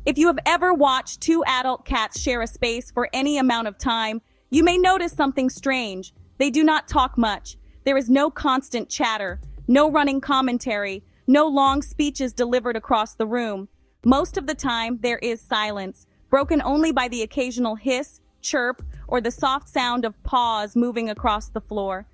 If you have ever watched two adult cats share a space for any amount of time, you may notice something strange. They do not talk much. There is no constant chatter, no running commentary, no long speeches delivered across the room. Most of the time, there is silence, broken only by the occasional hiss, chirp, or the soft sound of paws moving across the floor.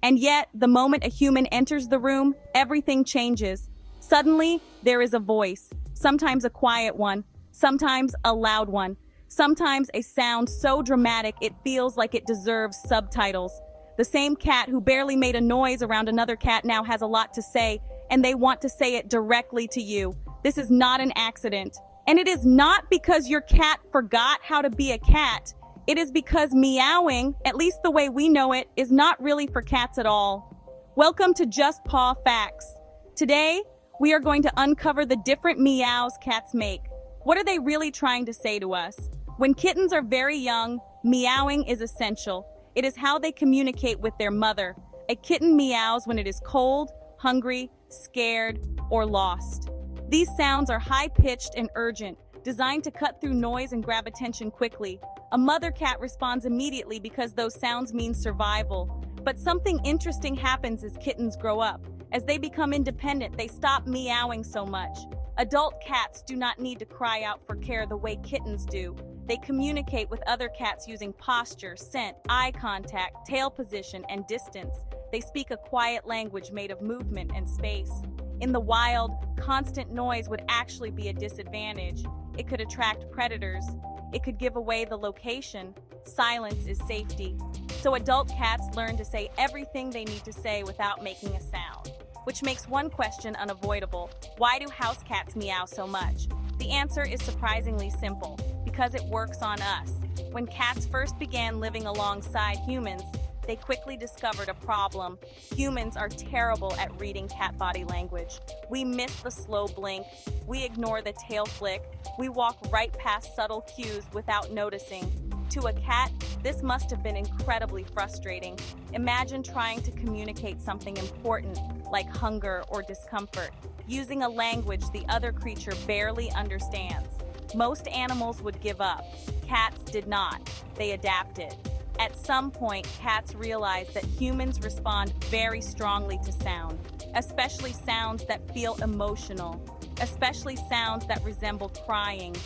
And yet, the moment a human enters the room, everything changes. Suddenly, there is a voice, sometimes a quiet one, sometimes a loud one, sometimes a sound so dramatic it feels like it deserves subtitles. The same cat who barely made a noise around another cat now has a lot to say, and they want to say it directly to you. This is not an accident. And it is not because your cat forgot how to be a cat. It is because meowing, at least the way we know it, is not really for cats at all. Welcome to Just Paw Facts. Today, we are going to uncover the different meows cats make. What are they really trying to say to us? When kittens are very young, meowing is essential. It is how they communicate with their mother. A kitten meows when it is cold, hungry, scared, or lost. These sounds are high-pitched and urgent, designed to cut through noise and grab attention quickly. A mother cat responds immediately because those sounds mean survival. But something interesting happens as kittens grow up. As they become independent, they stop meowing so much. Adult cats do not need to cry out for care the way kittens do. They communicate with other cats using posture, scent, eye contact, tail position, and distance. They speak a quiet language made of movement and space. In the wild, constant noise would actually be a disadvantage. It could attract predators. It could give away the location. Silence is safety. So adult cats learn to say everything they need to say without making a sound. Which makes one question unavoidable. Why do house cats meow so much? The answer is surprisingly simple. Because it works on us. When cats first began living alongside humans, they quickly discovered a problem. Humans are terrible at reading cat body language. We miss the slow blink. We ignore the tail flick. We walk right past subtle cues without noticing. To a cat, this must have been incredibly frustrating. Imagine trying to communicate something important, like hunger or discomfort, using a language the other creature barely understands. Most animals would give up. Cats did not. They adapted. At some point, cats realized that humans respond very strongly to sound, especially sounds that feel emotional, especially sounds that resemble crying.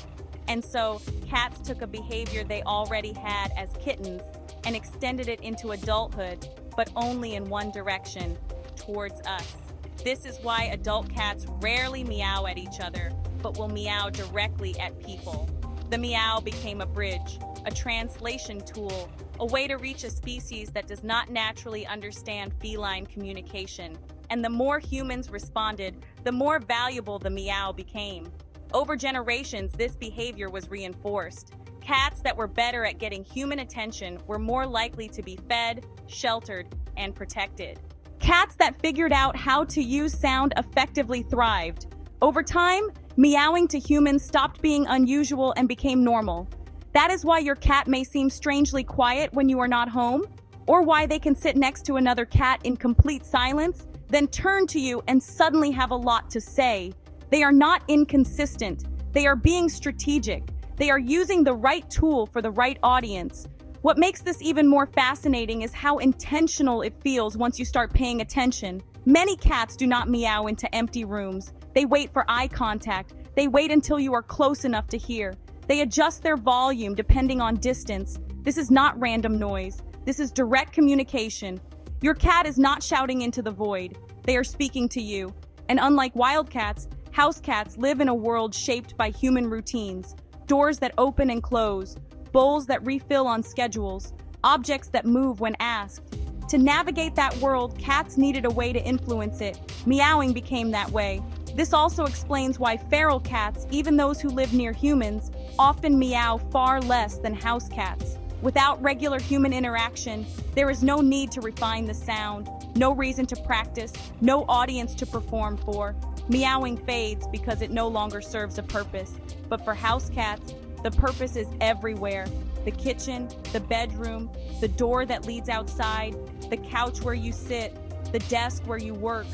And so, cats took a behavior they already had as kittens and extended it into adulthood, but only in one direction, towards us. This is why adult cats rarely meow at each other, but will meow directly at people. The meow became a bridge, a translation tool, a way to reach a species that does not naturally understand feline communication. And the more humans responded, the more valuable the meow became. Over generations, this behavior was reinforced. Cats that were better at getting human attention were more likely to be fed, sheltered, and protected. Cats that figured out how to use sound effectively thrived. Over time, meowing to humans stopped being unusual and became normal. That is why your cat may seem strangely quiet when you are not home, or why they can sit next to another cat in complete silence, then turn to you and suddenly have a lot to say. They are not inconsistent. They are being strategic. They are using the right tool for the right audience. What makes this even more fascinating is how intentional it feels once you start paying attention. Many cats do not meow into empty rooms. They wait for eye contact. They wait until you are close enough to hear. They adjust their volume depending on distance. This is not random noise. This is direct communication. Your cat is not shouting into the void. They are speaking to you. And unlike wild cats, house cats live in a world shaped by human routines. Doors that open and close, bowls that refill on schedules, objects that move when asked. To navigate that world, cats needed a way to influence it. Meowing became that way. This also explains why feral cats, even those who live near humans, often meow far less than house cats. Without regular human interaction, there is no need to refine the sound, no reason to practice, no audience to perform for. Meowing fades because it no longer serves a purpose. But for house cats, the purpose is everywhere. The kitchen, the bedroom, the door that leads outside, the couch where you sit, the desk where you work.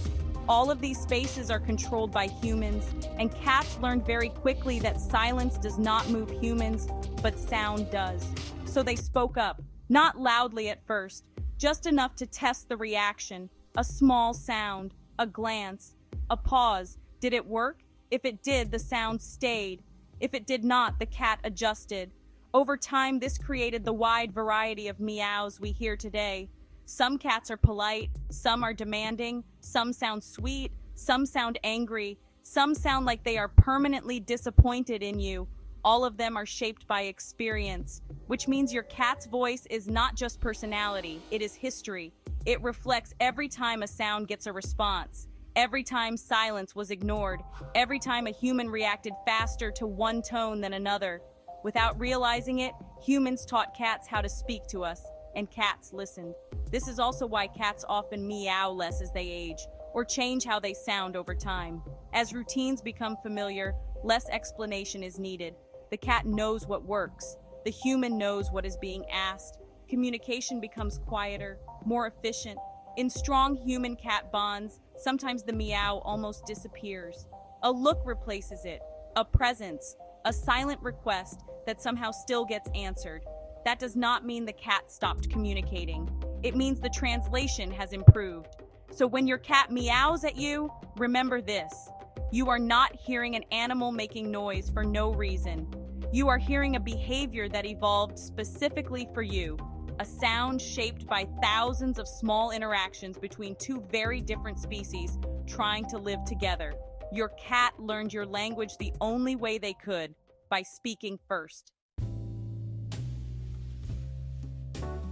All of these spaces are controlled by humans, and cats learned very quickly that silence does not move humans, but sound does. So they spoke up, not loudly at first, just enough to test the reaction. A small sound, a glance, a pause. Did it work? If it did, the sound stayed. If it did not, the cat adjusted. Over time, this created the wide variety of meows we hear today. Some cats are polite, some are demanding, some sound sweet, some sound angry, some sound like they are permanently disappointed in you. All of them are shaped by experience, which means your cat's voice is not just personality, it is history. It reflects every time a sound gets a response, every time silence was ignored, every time a human reacted faster to one tone than another. Without realizing it, humans taught cats how to speak to us, and cats listened. This is also why cats often meow less as they age, or change how they sound over time. As routines become familiar, less explanation is needed. The cat knows what works. The human knows what is being asked. Communication becomes quieter, more efficient. In strong human-cat bonds, sometimes the meow almost disappears. A look replaces it, a presence, a silent request that somehow still gets answered. That does not mean the cat stopped communicating. It means the translation has improved. So when your cat meows at you, remember this. You are not hearing an animal making noise for no reason. You are hearing a behavior that evolved specifically for you, a sound shaped by thousands of small interactions between two very different species trying to live together. Your cat learned your language the only way they could, by speaking first.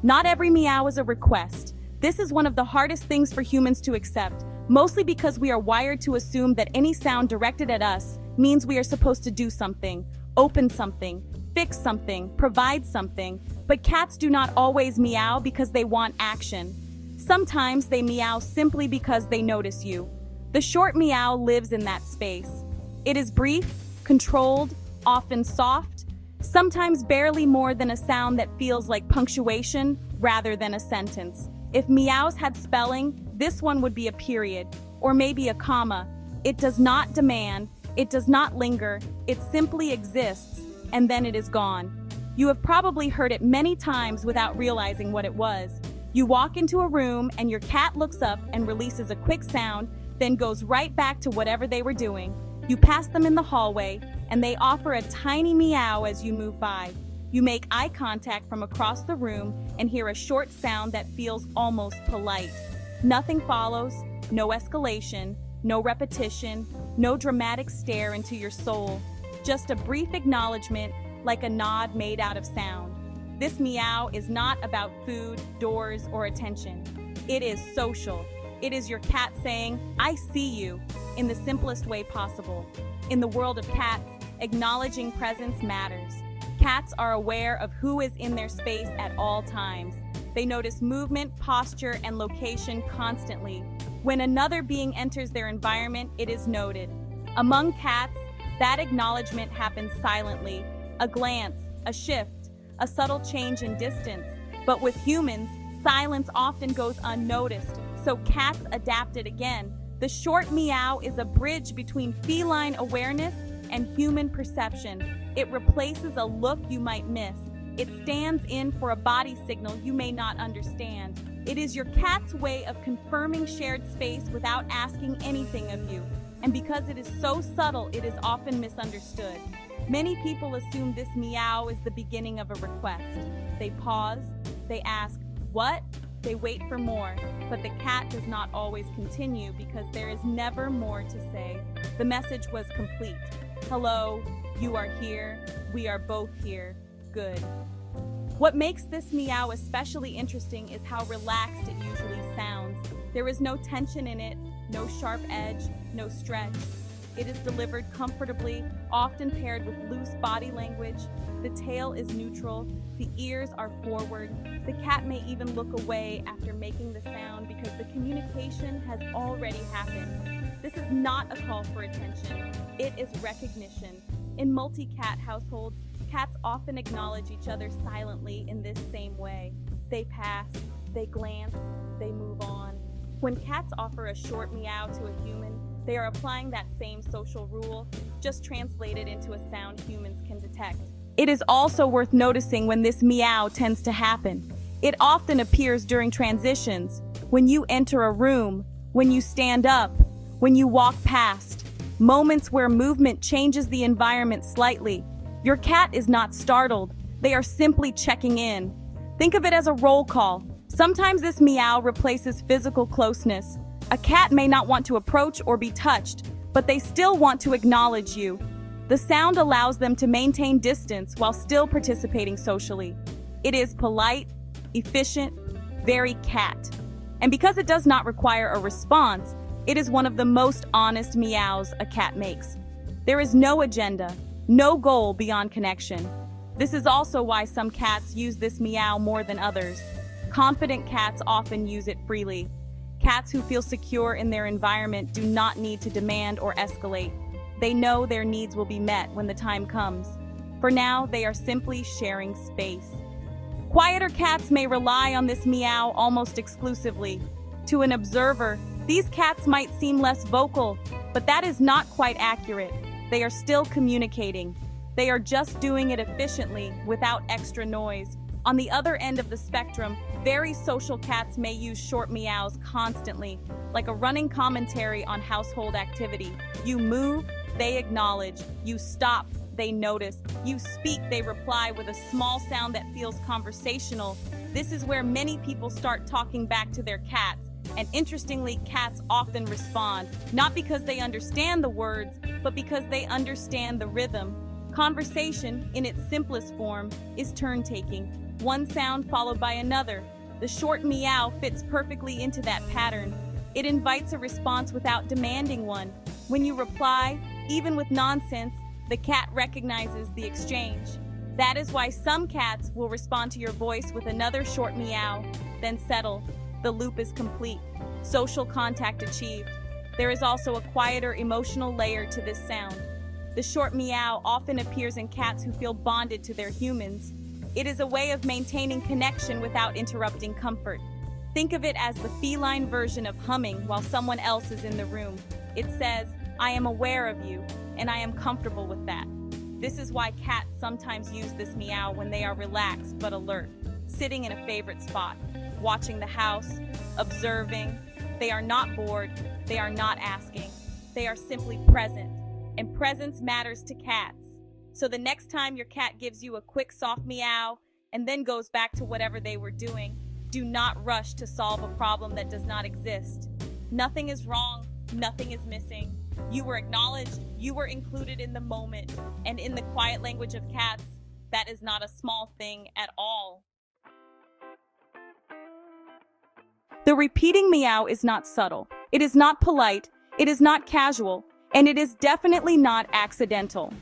Not every meow is a request. This is one of the hardest things for humans to accept, mostly because we are wired to assume that any sound directed at us means we are supposed to do something, open something, fix something, provide something. But cats do not always meow because they want action. Sometimes they meow simply because they notice you. The short meow lives in that space. It is brief, controlled, often soft, sometimes barely more than a sound that feels like punctuation rather than a sentence. If meows had spelling, this one would be a period, or maybe a comma. It does not demand, it does not linger, it simply exists, and then it is gone. You have probably heard it many times without realizing what it was. You walk into a room and your cat looks up and releases a quick sound, then goes right back to whatever they were doing. You pass them in the hallway, and they offer a tiny meow as you move by. You make eye contact from across the room and hear a short sound that feels almost polite. Nothing follows, no escalation, no repetition, no dramatic stare into your soul. Just a brief acknowledgement, like a nod made out of sound. This meow is not about food, doors, or attention. It is social. It is your cat saying, "I see you," in the simplest way possible. In the world of cats, acknowledging presence matters. Cats are aware of who is in their space at all times. They notice movement, posture, and location constantly. When another being enters their environment, it is noted. Among cats, that acknowledgement happens silently. A glance, a shift, a subtle change in distance. But with humans, silence often goes unnoticed, so cats adapted again. The short meow is a bridge between feline awareness and human perception. It replaces a look you might miss. It stands in for a body signal you may not understand. It is your cat's way of confirming shared space without asking anything of you. And because it is so subtle, it is often misunderstood. Many people assume this meow is the beginning of a request. They pause, they ask, "What?" They wait for more, but the cat does not always continue because there is never more to say. The message was complete. Hello, you are here, we are both here, good. What makes this meow especially interesting is how relaxed it usually sounds. There is no tension in it, no sharp edge, no stretch. It is delivered comfortably, often paired with loose body language. The tail is neutral, the ears are forward. The cat may even look away after making the sound because the communication has already happened. This is not a call for attention, it is recognition. In multi-cat households, cats often acknowledge each other silently in this same way. They pass, they glance, they move on. When cats offer a short meow to a human, they are applying that same social rule, just translated into a sound humans can detect. It is also worth noticing when this meow tends to happen. It often appears during transitions, when you enter a room, when you stand up, when you walk past, moments where movement changes the environment slightly. Your cat is not startled, they are simply checking in. Think of it as a roll call. Sometimes this meow replaces physical closeness. A cat may not want to approach or be touched, but they still want to acknowledge you. The sound allows them to maintain distance while still participating socially. It is polite, efficient, very cat. And because it does not require a response, it is one of the most honest meows a cat makes. There is no agenda, no goal beyond connection. This is also why some cats use this meow more than others. Confident cats often use it freely. Cats who feel secure in their environment do not need to demand or escalate. They know their needs will be met when the time comes. For now, they are simply sharing space. Quieter cats may rely on this meow almost exclusively. To an observer, these cats might seem less vocal, but that is not quite accurate. They are still communicating. They are just doing it efficiently, without extra noise. On the other end of the spectrum, very social cats may use short meows constantly, like a running commentary on household activity. You move, they acknowledge. You stop, they notice. You speak, they reply with a small sound that feels conversational. This is where many people start talking back to their cats. And interestingly, cats often respond, not because they understand the words, but because they understand the rhythm. Conversation, in its simplest form, is turn-taking. One sound followed by another. The short meow fits perfectly into that pattern. It invites a response without demanding one. When you reply, even with nonsense, the cat recognizes the exchange. That is why some cats will respond to your voice with another short meow, then settle. The loop is complete. Social contact achieved. There is also a quieter emotional layer to this sound. The short meow often appears in cats who feel bonded to their humans. It is a way of maintaining connection without interrupting comfort. Think of it as the feline version of humming while someone else is in the room. It says, I am aware of you, and I am comfortable with that. This is why cats sometimes use this meow when they are relaxed but alert, sitting in a favorite spot, watching the house, observing. They are not bored, they are not asking. They are simply present, and presence matters to cats. So the next time your cat gives you a quick soft meow and then goes back to whatever they were doing, do not rush to solve a problem that does not exist. Nothing is wrong, nothing is missing. You were acknowledged, you were included in the moment, and in the quiet language of cats, that is not a small thing at all. The repeating meow is not subtle, it is not polite, it is not casual, and it is definitely not accidental.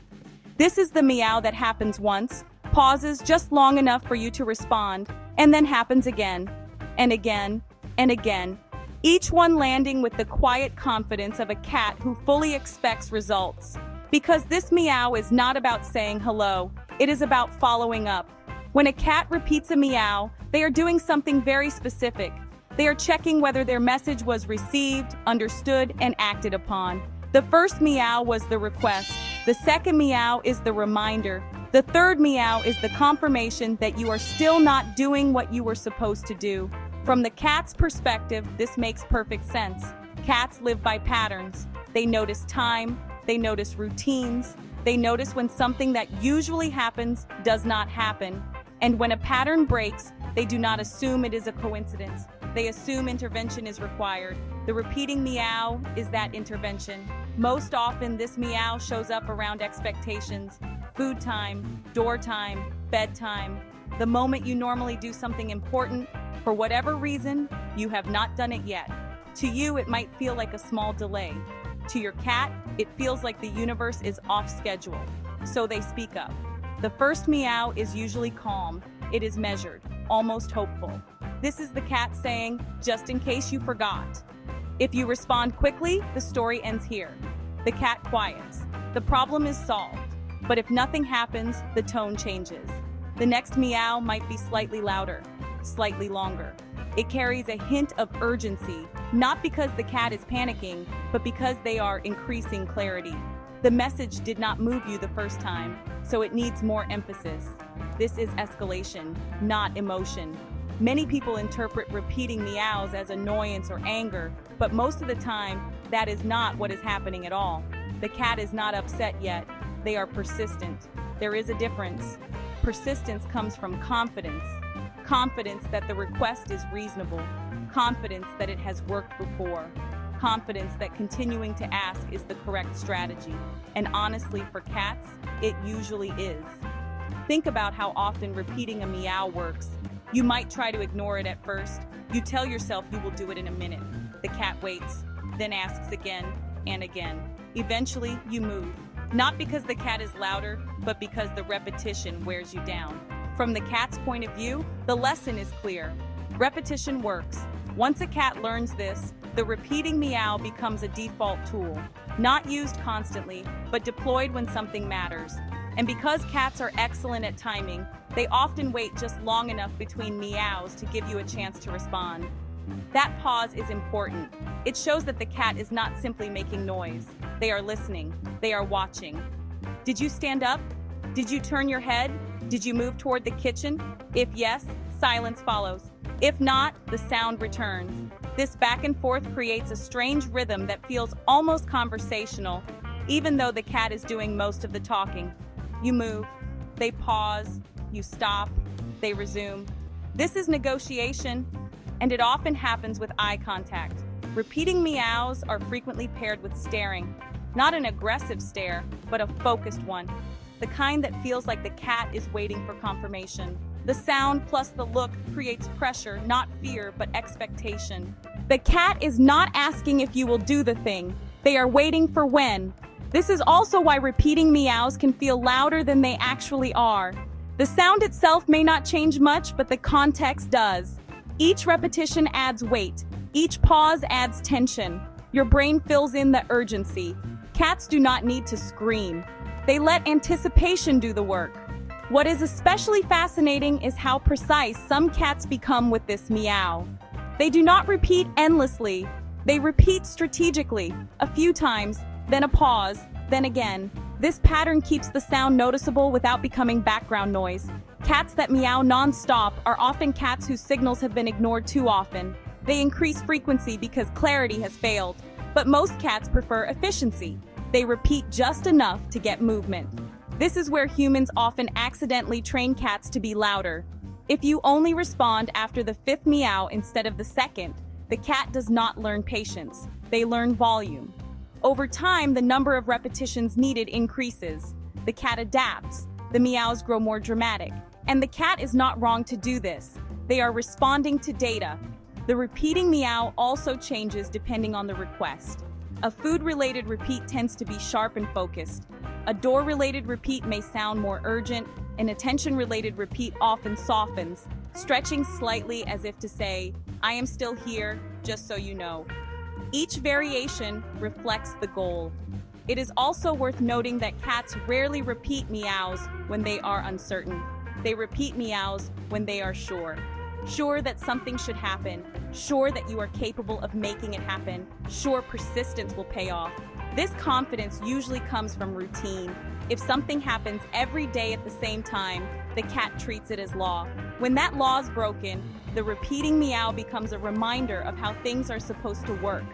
This is the meow that happens once, pauses just long enough for you to respond, and then happens again, and again, and again. Each one landing with the quiet confidence of a cat who fully expects results. Because this meow is not about saying hello, it is about following up. When a cat repeats a meow, they are doing something very specific. They are checking whether their message was received, understood, and acted upon. The first meow was the request. The second meow is the reminder. The third meow is the confirmation that you are still not doing what you were supposed to do. From the cat's perspective, this makes perfect sense. Cats live by patterns. They notice time, they notice routines, they notice when something that usually happens does not happen. And when a pattern breaks, they do not assume it is a coincidence. They assume intervention is required. The repeating meow is that intervention. Most often, this meow shows up around expectations. Food time, door time, bedtime. The moment you normally do something important, for whatever reason, you have not done it yet. To you, it might feel like a small delay. To your cat, it feels like the universe is off schedule. So they speak up. The first meow is usually calm. It is measured, almost hopeful. This is the cat saying, just in case you forgot. If you respond quickly, the story ends here. The cat quiets. The problem is solved. But if nothing happens, the tone changes. The next meow might be slightly louder. slightly longer. It carries a hint of urgency, not because the cat is panicking, but because they are increasing clarity. The message did not move you the first time, so it needs more emphasis. This is escalation, not emotion. Many people interpret repeating meows as annoyance or anger, but most of the time, that is not what is happening at all. The cat is not upset yet. They are persistent. There is a difference. Persistence comes from confidence. Confidence that the request is reasonable. Confidence that it has worked before. Confidence that continuing to ask is the correct strategy. And honestly, for cats, it usually is. Think about how often repeating a meow works. You might try to ignore it at first. You tell yourself you will do it in a minute. The cat waits, then asks again and again. Eventually, you move. Not because the cat is louder, but because the repetition wears you down. From the cat's point of view, the lesson is clear. Repetition works. Once a cat learns this, the repeating meow becomes a default tool, not used constantly, but deployed when something matters. And because cats are excellent at timing, they often wait just long enough between meows to give you a chance to respond. That pause is important. It shows that the cat is not simply making noise. They are listening. They are watching. Did you stand up? Did you turn your head? Did you move toward the kitchen? If yes, silence follows. If not, the sound returns. This back and forth creates a strange rhythm that feels almost conversational, even though the cat is doing most of the talking. You move, they pause, you stop, they resume. This is negotiation, and it often happens with eye contact. Repeating meows are frequently paired with staring, not an aggressive stare, but a focused one, the kind that feels like the cat is waiting for confirmation. The sound plus the look creates pressure, not fear, but expectation. The cat is not asking if you will do the thing. They are waiting for when. This is also why repeating meows can feel louder than they actually are. The sound itself may not change much, but the context does. Each repetition adds weight. Each pause adds tension. Your brain fills in the urgency. Cats do not need to scream. They let anticipation do the work. What is especially fascinating is how precise some cats become with this meow. They do not repeat endlessly. They repeat strategically, a few times, then a pause, then again. This pattern keeps the sound noticeable without becoming background noise. Cats that meow non-stop are often cats whose signals have been ignored too often. They increase frequency because clarity has failed. But most cats prefer efficiency. They repeat just enough to get movement. This is where humans often accidentally train cats to be louder. If you only respond after the fifth meow instead of the second, the cat does not learn patience. They learn volume. Over time, the number of repetitions needed increases. The cat adapts. The meows grow more dramatic. And the cat is not wrong to do this. They are responding to data. The repeating meow also changes depending on the request. A food-related repeat tends to be sharp and focused. A door-related repeat may sound more urgent. An attention-related repeat often softens, stretching slightly as if to say, "I am still here, just so you know." Each variation reflects the goal. It is also worth noting that cats rarely repeat meows when they are uncertain. They repeat meows when they are sure. Sure that something should happen. Sure that you are capable of making it happen. Sure persistence will pay off. This confidence usually comes from routine. If something happens every day at the same time, the cat treats it as law. When that law is broken, the repeating meow becomes a reminder of how things are supposed to work.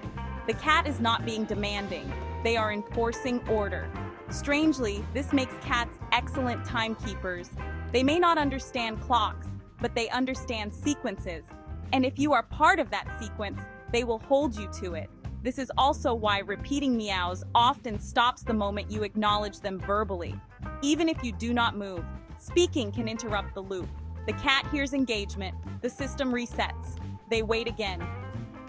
The cat is not being demanding. They are enforcing order. Strangely, this makes cats excellent timekeepers. They may not understand clocks, but they understand sequences. And if you are part of that sequence, they will hold you to it. This is also why repeating meows often stops the moment you acknowledge them verbally. Even if you do not move, speaking can interrupt the loop. The cat hears engagement, the system resets. They wait again.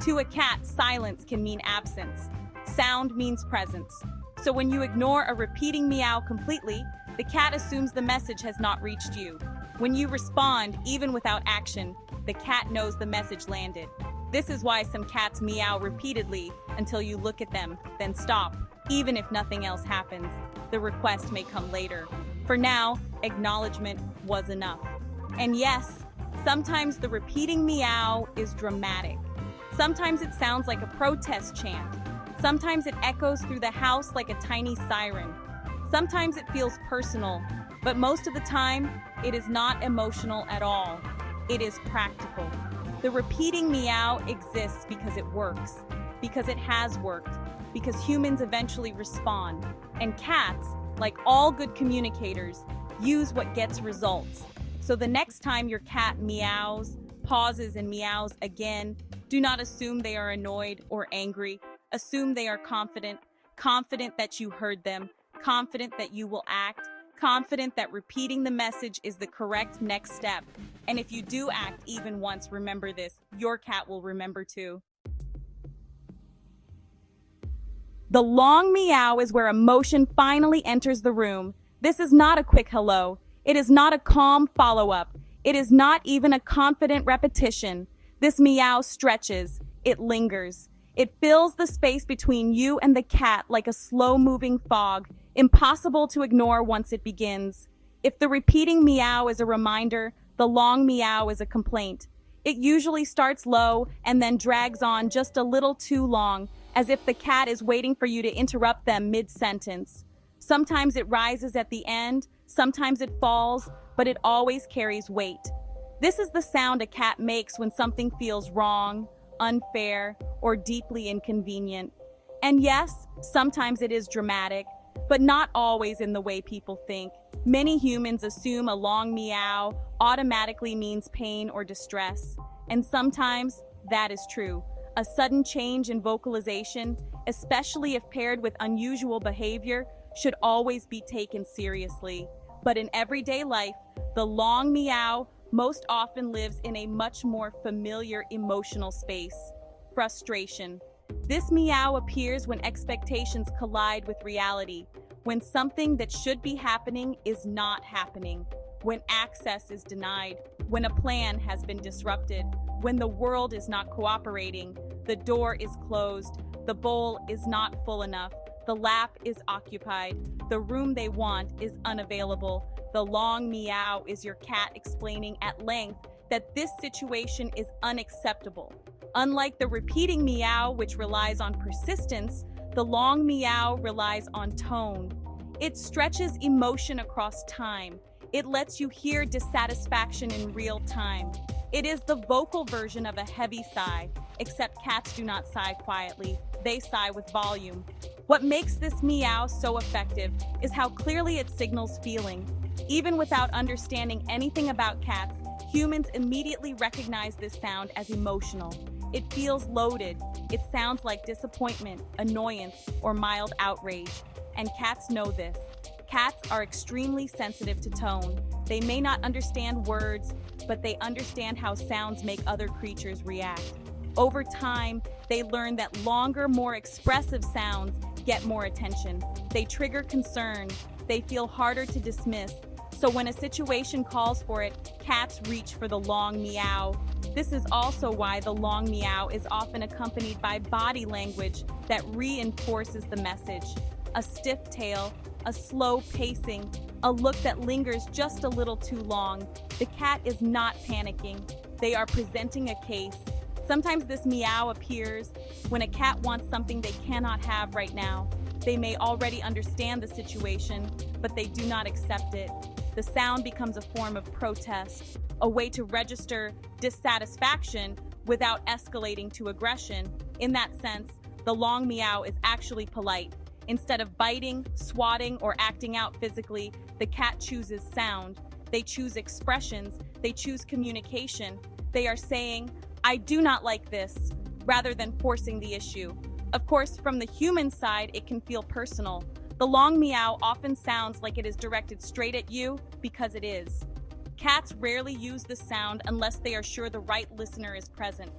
To a cat, silence can mean absence. Sound means presence. So when you ignore a repeating meow completely, the cat assumes the message has not reached you. When you respond, even without action, the cat knows the message landed. This is why some cats meow repeatedly until you look at them, then stop. Even if nothing else happens, the request may come later. For now, acknowledgement was enough. And yes, Sometimes the repeating meow is dramatic. Sometimes it sounds like a protest chant. Sometimes it echoes through the house like a tiny siren. Sometimes it feels personal, but most of the time, it is not emotional at all. It is practical. The repeating meow exists because it works, because it has worked, because humans eventually respond. And cats, like all good communicators, use what gets results. So the next time your cat meows, pauses and meows again, do not assume they are annoyed or angry. Assume they are confident, confident that you heard them, confident that you will act, confident that repeating the message is the correct next step. And if you do act even once, remember this, your cat will remember too. The long meow is where emotion finally enters the room. This is not a quick hello. It is not a calm follow-up. It is not even a confident repetition. This meow stretches. It lingers. It fills the space between you and the cat like a slow-moving fog, impossible to ignore once it begins. If the repeating meow is a reminder, the long meow is a complaint. It usually starts low and then drags on just a little too long, as if the cat is waiting for you to interrupt them mid-sentence. Sometimes it rises at the end, sometimes it falls, but it always carries weight. This is the sound a cat makes when something feels wrong, unfair, or deeply inconvenient. And yes, sometimes it is dramatic, but not always in the way people think. Many humans assume a long meow automatically means pain or distress, and sometimes that is true. A sudden change in vocalization, especially if paired with unusual behavior, should always be taken seriously. But in everyday life, the long meow most often lives in a much more familiar emotional space: frustration. This meow appears when expectations collide with reality, when something that should be happening is not happening, when access is denied, when a plan has been disrupted, when the world is not cooperating, the door is closed, the bowl is not full enough, the lap is occupied, the room they want is unavailable. The long meow is your cat explaining at length that this situation is unacceptable. Unlike the repeating meow, which relies on persistence, the long meow relies on tone. It stretches emotion across time. It lets you hear dissatisfaction in real time. It is the vocal version of a heavy sigh, except cats do not sigh quietly. They sigh with volume. What makes this meow so effective is how clearly it signals feeling. Even without understanding anything about cats, humans immediately recognize this sound as emotional. It feels loaded. It sounds like disappointment, annoyance, or mild outrage. And cats know this. Cats are extremely sensitive to tone. They may not understand words, but they understand how sounds make other creatures react. Over time, they learn that longer, more expressive sounds get more attention. They trigger concern. They feel harder to dismiss. So when a situation calls for it, cats reach for the long meow. This is also why the long meow is often accompanied by body language that reinforces the message. A stiff tail, a slow pacing, a look that lingers just a little too long. The cat is not panicking. They are presenting a case. Sometimes this meow appears when a cat wants something they cannot have right now. They may already understand the situation, but they do not accept it. The sound becomes a form of protest, a way to register dissatisfaction without escalating to aggression. In that sense, the long meow is actually polite. Instead of biting, swatting, or acting out physically, the cat chooses sound. They choose expressions. They choose communication. They are saying, "I do not like this," rather than forcing the issue. Of course, from the human side, it can feel personal. The long meow often sounds like it is directed straight at you because it is. Cats rarely use the sound unless they are sure the right listener is present.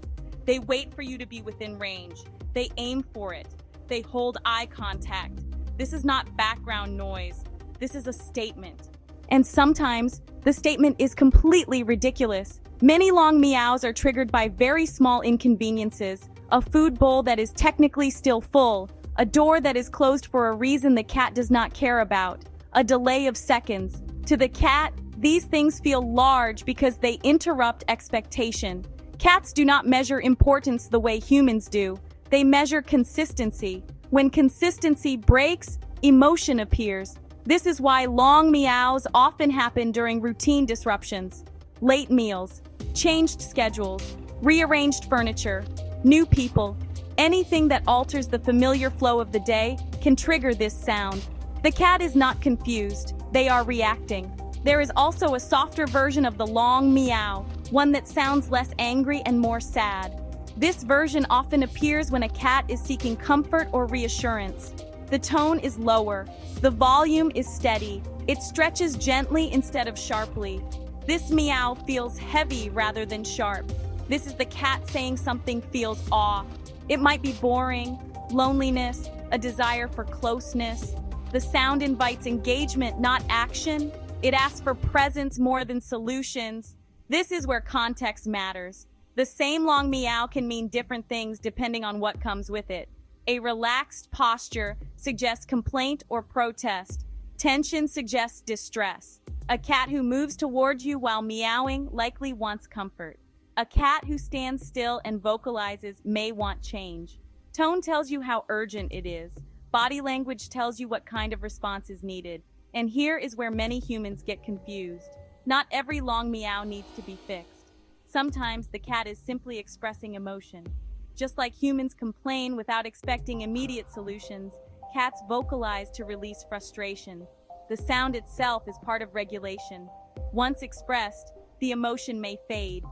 They wait for you to be within range. They aim for it. They hold eye contact. This is not background noise. This is a statement. And sometimes, the statement is completely ridiculous. Many long meows are triggered by very small inconveniences. A food bowl that is technically still full. A door that is closed for a reason the cat does not care about. A delay of seconds. To the cat, These things feel large because they interrupt expectation. Cats do not measure importance the way humans do. They measure consistency. When consistency breaks, emotion appears. This is why long meows often happen during routine disruptions. Late meals, changed schedules, rearranged furniture, new people. Anything that alters the familiar flow of the day can trigger this sound. The cat is not confused. They are reacting. There is also a softer version of the long meow, one that sounds less angry and more sad. This version often appears when a cat is seeking comfort or reassurance. The tone is lower. The volume is steady. It stretches gently instead of sharply. This meow feels heavy rather than sharp. This is the cat saying something feels off. It might be boring, loneliness, a desire for closeness. The sound invites engagement, not action. It asks for presence more than solutions. This is where context matters. The same long meow can mean different things depending on what comes with it. A relaxed posture suggests complaint or protest. Tension suggests distress. A cat who moves towards you while meowing likely wants comfort. A cat who stands still and vocalizes may want change. Tone tells you how urgent it is. Body language tells you what kind of response is needed. And here is where many humans get confused. Not every long meow needs to be fixed. Sometimes the cat is simply expressing emotion. Just like humans complain without expecting immediate solutions, cats vocalize to release frustration. The sound itself is part of regulation. Once expressed, the emotion may fade.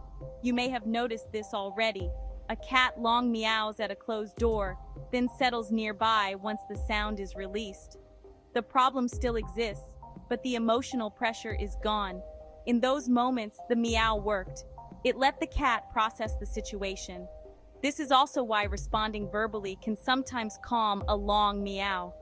You may have noticed this already. A cat long meows at a closed door, then settles nearby once the sound is released. The problem still exists, but the emotional pressure is gone. In those moments, the meow worked. It let the cat process the situation. This is also why responding verbally can sometimes calm a long meow.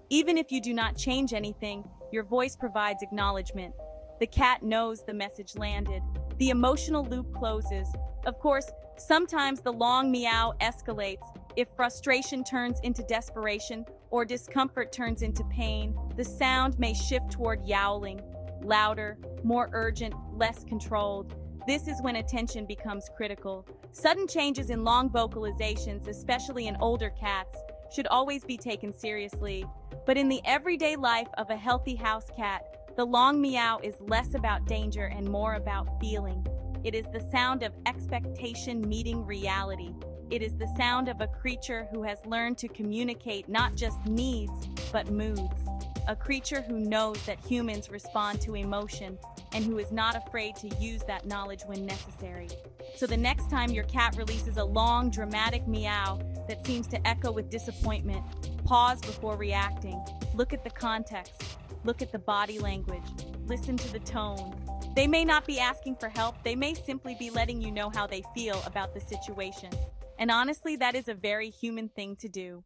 Even if you do not change anything, your voice provides acknowledgement. The cat knows the message landed. The emotional loop closes. Of course, sometimes the long meow escalates. If frustration turns into desperation or discomfort turns into pain, the sound may shift toward yowling, louder, more urgent, less controlled. This is when attention becomes critical. Sudden changes in long vocalizations, especially in older cats, should always be taken seriously. But in the everyday life of a healthy house cat, the long meow is less about danger and more about feeling. It is the sound of expectation meeting reality. It is the sound of a creature who has learned to communicate not just needs, but moods. A creature who knows that humans respond to emotion and who is not afraid to use that knowledge when necessary. So the next time your cat releases a long, dramatic meow that seems to echo with disappointment, pause before reacting. Look at the context. Look at the body language. Listen to the tone. They may not be asking for help. They may simply be letting you know how they feel about the situation. And honestly, that is a very human thing to do.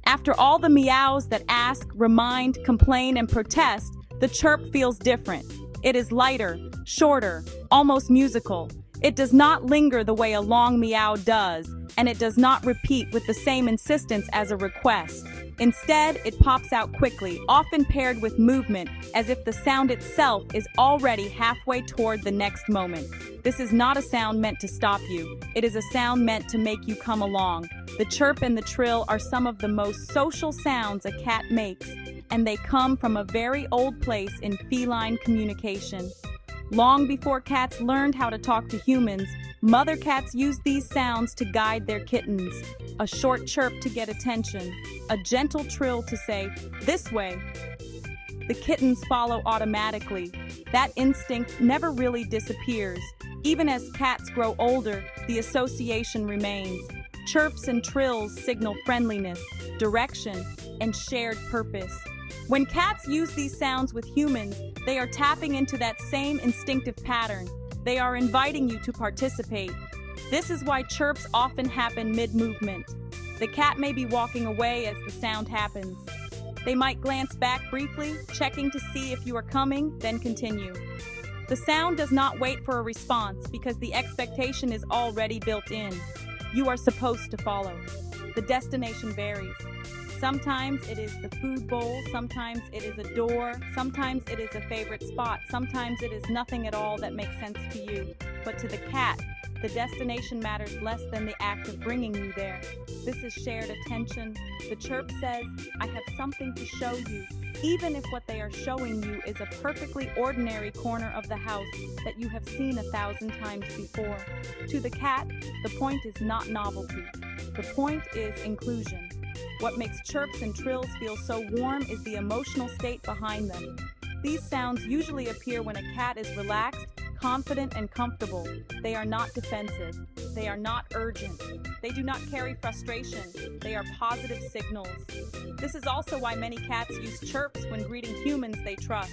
After all the meows that ask, remind, complain, and protest, the chirp feels different. It is lighter, shorter, almost musical. It does not linger the way a long meow does, and it does not repeat with the same insistence as a request. Instead, it pops out quickly, often paired with movement, as if the sound itself is already halfway toward the next moment. This is not a sound meant to stop you. It is a sound meant to make you come along. The chirp and the trill are some of the most social sounds a cat makes, and they come from a very old place in feline communication. Long before cats learned how to talk to humans, mother cats used these sounds to guide their kittens. A short chirp to get attention, a gentle trill to say, "This way." The kittens follow automatically. That instinct never really disappears. Even as cats grow older, the association remains. Chirps and trills signal friendliness, direction, and shared purpose. When cats use these sounds with humans, they are tapping into that same instinctive pattern. They are inviting you to participate. This is why chirps often happen mid-movement. The cat may be walking away as the sound happens. They might glance back briefly, checking to see if you are coming, then continue. The sound does not wait for a response because the expectation is already built in. You are supposed to follow. The destination varies. Sometimes it is the food bowl, sometimes it is a door, sometimes it is a favorite spot, sometimes it is nothing at all that makes sense to you. But to the cat, the destination matters less than the act of bringing you there. This is shared attention. The chirp says, I have something to show you, even if what they are showing you is a perfectly ordinary corner of the house that you have seen 1,000 times before. To the cat, the point is not novelty. The point is inclusion. What makes chirps and trills feel so warm is the emotional state behind them. These sounds usually appear when a cat is relaxed, confident, and comfortable. They are not defensive. They are not urgent. They do not carry frustration. They are positive signals. This is also why many cats use chirps when greeting humans they trust.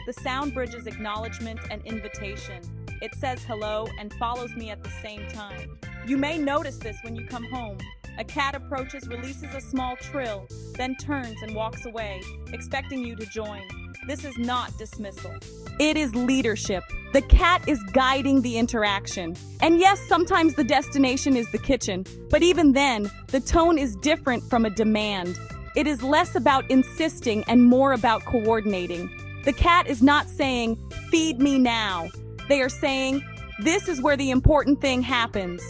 The sound bridges acknowledgement and invitation. It says hello and follows me at the same time. You may notice this when you come home. A cat approaches, releases a small trill, then turns and walks away, expecting you to join. This is not dismissal. It is leadership. The cat is guiding the interaction. And yes, sometimes the destination is the kitchen, but even then, the tone is different from a demand. It is less about insisting and more about coordinating. The cat is not saying, feed me now. They are saying, this is where the important thing happens.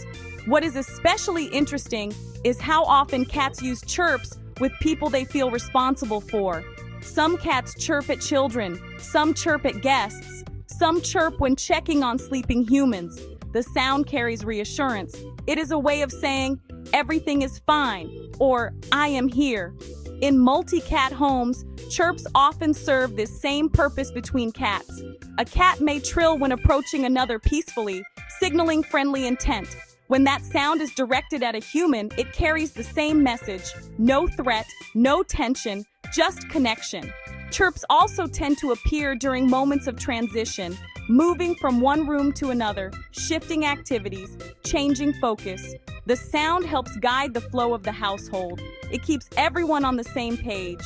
What is especially interesting is how often cats use chirps with people they feel responsible for. Some cats chirp at children, some chirp at guests, some chirp when checking on sleeping humans. The sound carries reassurance. It is a way of saying, everything is fine, or I am here. In multi-cat homes, chirps often serve this same purpose between cats. A cat may trill when approaching another peacefully, signaling friendly intent. When that sound is directed at a human, it carries the same message. No threat, no tension, just connection. Chirps also tend to appear during moments of transition, moving from one room to another, shifting activities, changing focus. The sound helps guide the flow of the household. It keeps everyone on the same page.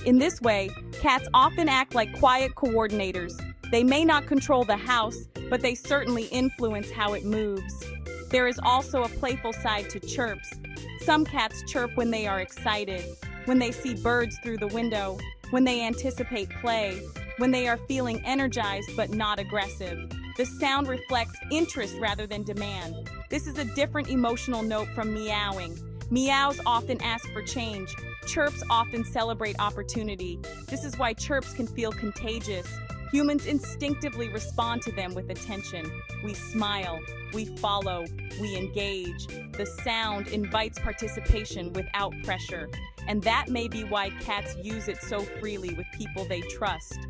In this way, cats often act like quiet coordinators. They may not control the house, but they certainly influence how it moves. There is also a playful side to chirps. Some cats chirp when they are excited, when they see birds through the window, when they anticipate play, when they are feeling energized but not aggressive. The sound reflects interest rather than demand. This is a different emotional note from meowing. Meows often ask for change. Chirps often celebrate opportunity. This is why chirps can feel contagious. Humans instinctively respond to them with attention. We smile, we follow, we engage. The sound invites participation without pressure. And that may be why cats use it so freely with people they trust.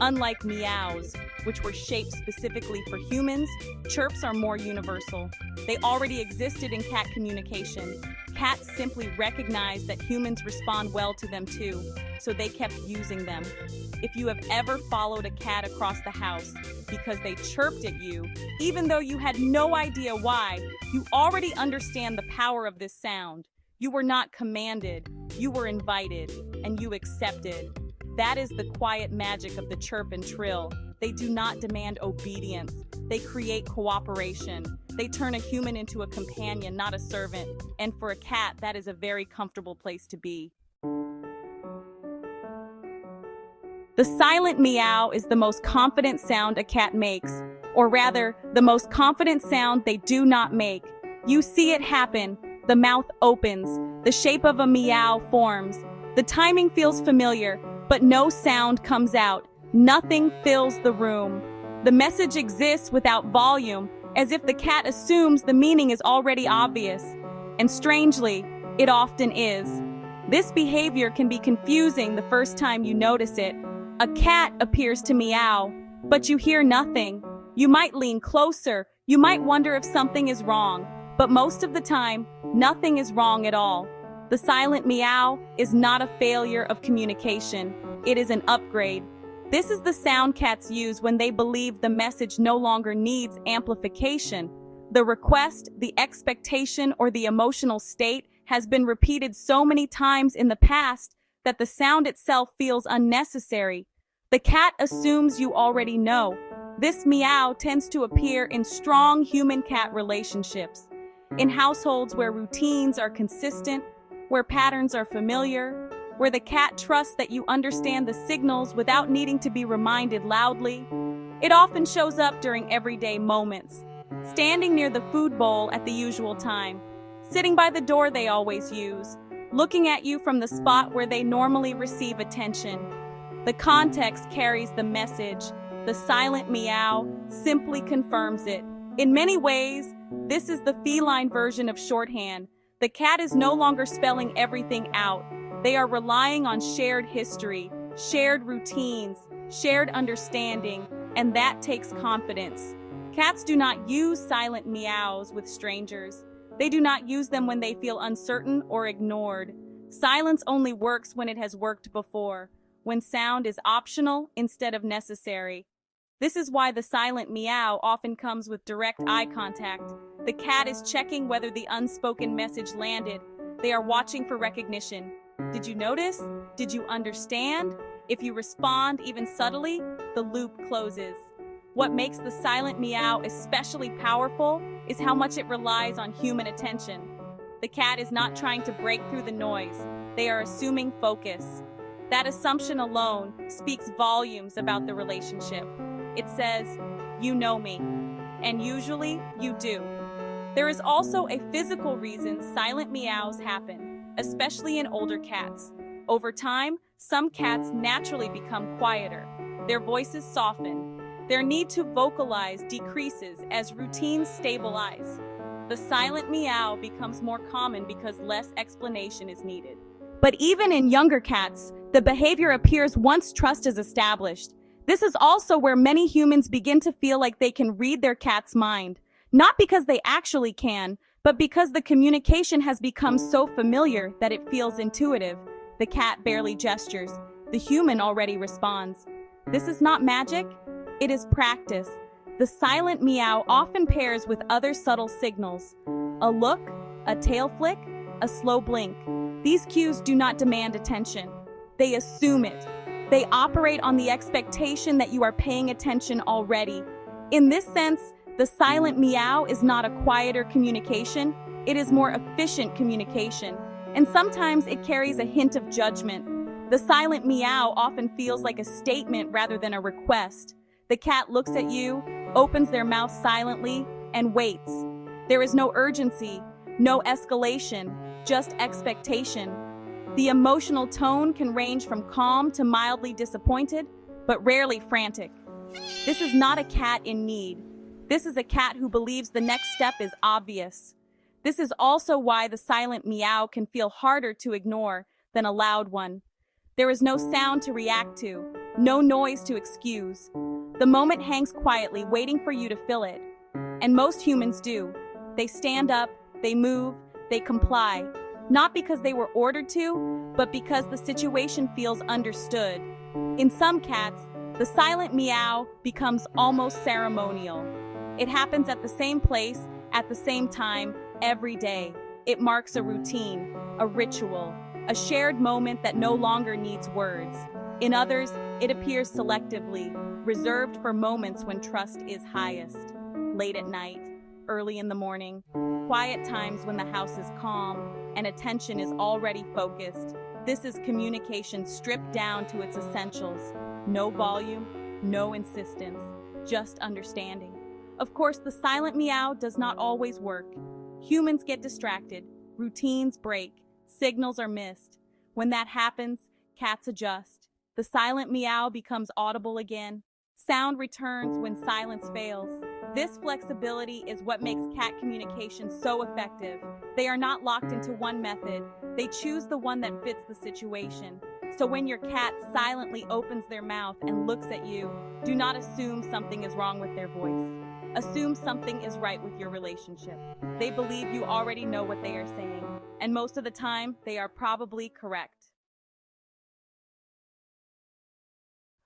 Unlike meows, which were shaped specifically for humans, chirps are more universal. They already existed in cat communication. Cats simply recognize that humans respond well to them too, so they kept using them. If you have ever followed a cat across the house because they chirped at you, even though you had no idea why, you already understand the power of this sound. You were not commanded, you were invited, and you accepted. That is the quiet magic of the chirp and trill. They do not demand obedience. They create cooperation. They turn a human into a companion, not a servant. And for a cat, that is a very comfortable place to be. The silent meow is the most confident sound a cat makes, or rather, the most confident sound they do not make. You see it happen. The mouth opens. The shape of a meow forms. The timing feels familiar, but no sound comes out. Nothing fills the room. The message exists without volume, as if the cat assumes the meaning is already obvious. And strangely, it often is. This behavior can be confusing the first time you notice it. A cat appears to meow, but you hear nothing. You might lean closer. You might wonder if something is wrong. But most of the time, nothing is wrong at all. The silent meow is not a failure of communication. It is an upgrade. This is the sound cats use when they believe the message no longer needs amplification. The request, the expectation, or the emotional state has been repeated so many times in the past that the sound itself feels unnecessary. The cat assumes you already know. This meow tends to appear in strong human-cat relationships. In households where routines are consistent, where patterns are familiar, where the cat trusts that you understand the signals without needing to be reminded loudly. It often shows up during everyday moments, standing near the food bowl at the usual time, sitting by the door they always use, looking at you from the spot where they normally receive attention. The context carries the message. The silent meow simply confirms it. In many ways, this is the feline version of shorthand. The cat is no longer spelling everything out. They are relying on shared history, shared routines, shared understanding, and that takes confidence. Cats do not use silent meows with strangers. They do not use them when they feel uncertain or ignored. Silence only works when it has worked before, when sound is optional instead of necessary. This is why the silent meow often comes with direct eye contact. The cat is checking whether the unspoken message landed. They are watching for recognition. Did you notice? Did you understand? If you respond even subtly, the loop closes. What makes the silent meow especially powerful is how much it relies on human attention. The cat is not trying to break through the noise. They are assuming focus. That assumption alone speaks volumes about the relationship. It says, "You know me," and usually you do. There is also a physical reason silent meows happen, especially in older cats. Over time, some cats naturally become quieter. Their voices soften. Their need to vocalize decreases as routines stabilize. The silent meow becomes more common because less explanation is needed. But even in younger cats, the behavior appears once trust is established. This is also where many humans begin to feel like they can read their cat's mind. Not because they actually can, but because the communication has become so familiar that it feels intuitive. The cat barely gestures. The human already responds. This is not magic. It is practice. The silent meow often pairs with other subtle signals. A look, a tail flick, a slow blink. These cues do not demand attention. They assume it. They operate on the expectation that you are paying attention already. In this sense, the silent meow is not a quieter communication. It is more efficient communication. And sometimes it carries a hint of judgment. The silent meow often feels like a statement rather than a request. The cat looks at you, opens their mouth silently, and waits. There is no urgency, no escalation, just expectation. The emotional tone can range from calm to mildly disappointed, but rarely frantic. This is not a cat in need. This is a cat who believes the next step is obvious. This is also why the silent meow can feel harder to ignore than a loud one. There is no sound to react to, no noise to excuse. The moment hangs quietly, waiting for you to fill it. And most humans do. They stand up, they move, they comply. Not because they were ordered to, but because the situation feels understood. In some cats, the silent meow becomes almost ceremonial. It happens at the same place, at the same time, every day. It marks a routine, a ritual, a shared moment that no longer needs words. In others, it appears selectively, reserved for moments when trust is highest. Late at night, early in the morning, quiet times when the house is calm and attention is already focused. This is communication stripped down to its essentials. No volume, no insistence, just understanding. Of course, the silent meow does not always work. Humans get distracted, routines break, signals are missed. When that happens, cats adjust. The silent meow becomes audible again. Sound returns when silence fails. This flexibility is what makes cat communication so effective. They are not locked into one method. They choose the one that fits the situation. So when your cat silently opens their mouth and looks at you, do not assume something is wrong with their voice. Assume something is right with your relationship. They believe you already know what they are saying, and most of the time, they are probably correct.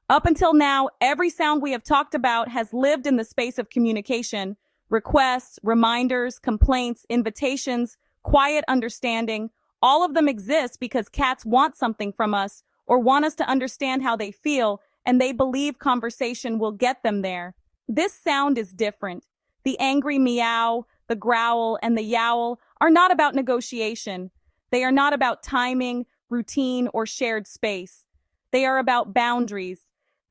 Up until now, every sound we have talked about has lived in the space of communication. Requests, reminders, complaints, invitations, quiet understanding, all of them exist because cats want something from us or want us to understand how they feel, and they believe conversation will get them there. This sound is different. The angry meow, the growl, and the yowl are not about negotiation. They are not about timing, routine, or shared space. They are about boundaries.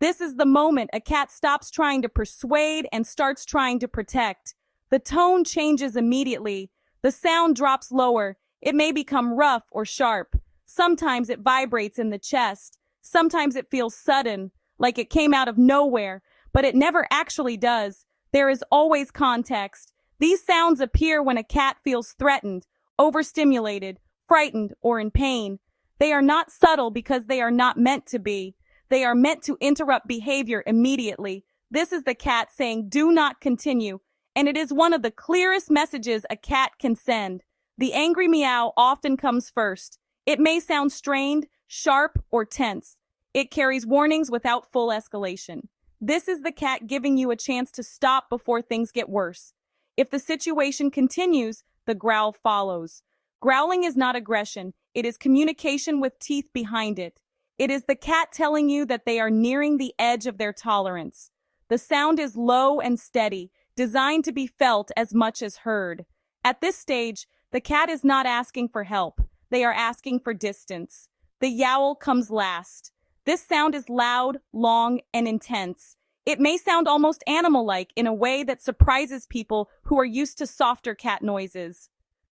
This is the moment a cat stops trying to persuade and starts trying to protect. The tone changes immediately. The sound drops lower. It may become rough or sharp. Sometimes it vibrates in the chest. Sometimes it feels sudden, like it came out of nowhere, but it never actually does. There is always context. These sounds appear when a cat feels threatened, overstimulated, frightened, or in pain. They are not subtle because they are not meant to be. They are meant to interrupt behavior immediately. This is the cat saying, "Do not continue," and it is one of the clearest messages a cat can send. The angry meow often comes first. It may sound strained, sharp, or tense. It carries warnings without full escalation. This is the cat giving you a chance to stop before things get worse. If the situation continues, the growl follows. Growling is not aggression. It is communication with teeth behind it. It is the cat telling you that they are nearing the edge of their tolerance. The sound is low and steady, designed to be felt as much as heard. At this stage, the cat is not asking for help. They are asking for distance. The yowl comes last. This sound is loud, long, and intense. It may sound almost animal-like in a way that surprises people who are used to softer cat noises.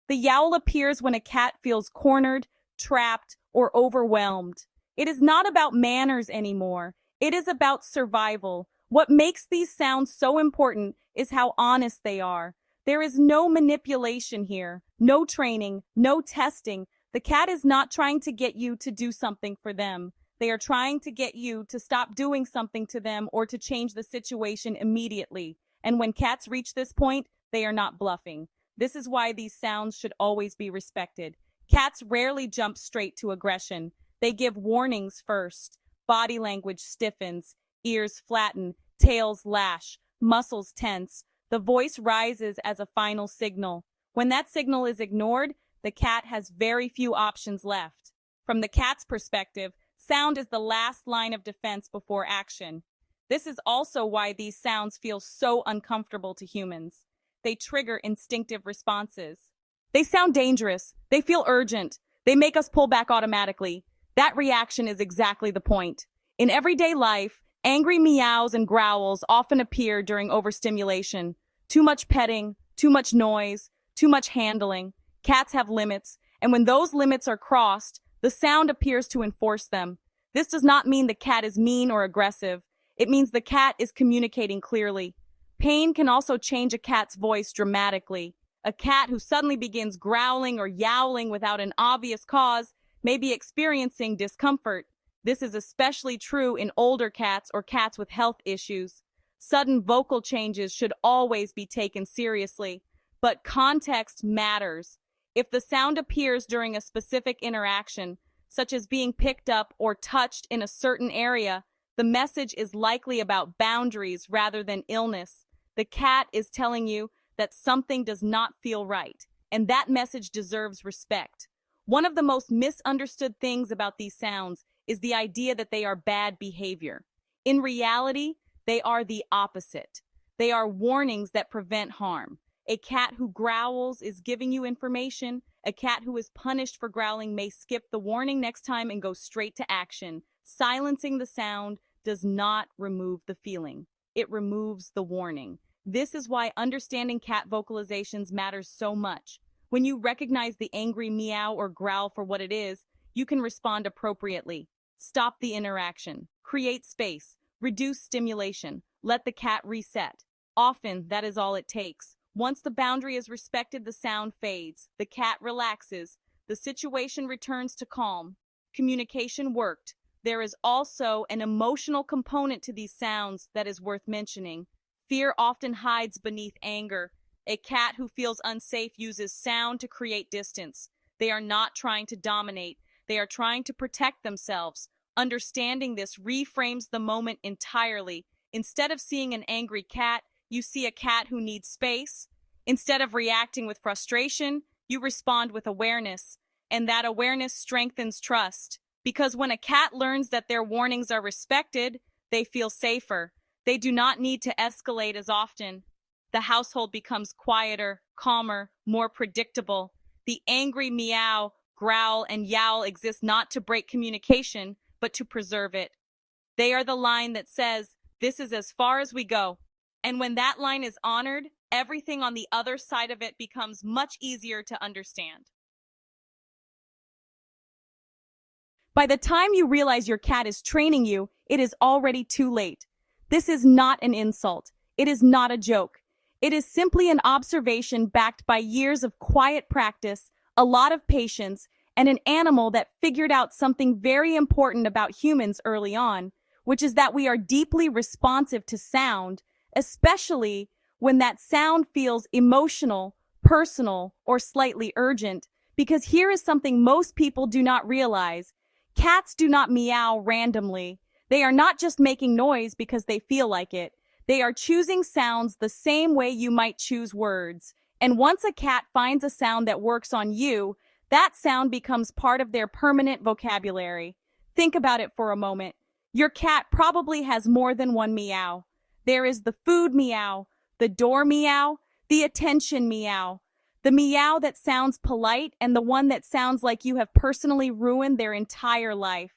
The yowl appears when a cat feels cornered, trapped, or overwhelmed. It is not about manners anymore. It is about survival. What makes these sounds so important is how honest they are. There is no manipulation here, no training, no testing. The cat is not trying to get you to do something for them. They are trying to get you to stop doing something to them or to change the situation immediately. And when cats reach this point, they are not bluffing. This is why these sounds should always be respected. Cats rarely jump straight to aggression. They give warnings first. Body language stiffens, ears flatten, tails lash, muscles tense. The voice rises as a final signal. When that signal is ignored, the cat has very few options left. From the cat's perspective, sound is the last line of defense before action. This is also why these sounds feel so uncomfortable to humans. They trigger instinctive responses. They sound dangerous. They feel urgent. They make us pull back automatically. That reaction is exactly the point. In everyday life, angry meows and growls often appear during overstimulation. Too much petting, too much noise, too much handling. Cats have limits, and when those limits are crossed, the sound appears to enforce them. This does not mean the cat is mean or aggressive. It means the cat is communicating clearly. Pain can also change a cat's voice dramatically. A cat who suddenly begins growling or yowling without an obvious cause may be experiencing discomfort. This is especially true in older cats or cats with health issues. Sudden vocal changes should always be taken seriously, but context matters. If the sound appears during a specific interaction, such as being picked up or touched in a certain area, the message is likely about boundaries rather than illness. The cat is telling you that something does not feel right, and that message deserves respect. One of the most misunderstood things about these sounds is the idea that they are bad behavior. In reality, they are the opposite. They are warnings that prevent harm. A cat who growls is giving you information. A cat who is punished for growling may skip the warning next time and go straight to action. Silencing the sound does not remove the feeling. It removes the warning. This is why understanding cat vocalizations matters so much. When you recognize the angry meow or growl for what it is, you can respond appropriately. Stop the interaction. Create space. Reduce stimulation. Let the cat reset. Often, that is all it takes. Once the boundary is respected, the sound fades. The cat relaxes. The situation returns to calm. Communication worked. There is also an emotional component to these sounds that is worth mentioning. Fear often hides beneath anger. A cat who feels unsafe uses sound to create distance. They are not trying to dominate. They are trying to protect themselves. Understanding this reframes the moment entirely. Instead of seeing an angry cat, you see a cat who needs space. Instead of reacting with frustration, you respond with awareness. And that awareness strengthens trust. Because when a cat learns that their warnings are respected, they feel safer. They do not need to escalate as often. The household becomes quieter, calmer, more predictable. The angry meow growl, and yowl exist not to break communication, but to preserve it. They are the line that says, "This is as far as we go." And when that line is honored, everything on the other side of it becomes much easier to understand. By the time you realize your cat is training you, it is already too late. This is not an insult. It is not a joke. It is simply an observation backed by years of quiet practice, a lot of patience, and an animal that figured out something very important about humans early on, which is that we are deeply responsive to sound, especially when that sound feels emotional, personal, or slightly urgent. Because here is something most people do not realize. Cats do not meow randomly. They are not just making noise because they feel like it. They are choosing sounds the same way you might choose words. And once a cat finds a sound that works on you, that sound becomes part of their permanent vocabulary. Think about it for a moment. Your cat probably has more than one meow. There is the food meow, the door meow, the attention meow, the meow that sounds polite, and the one that sounds like you have personally ruined their entire life.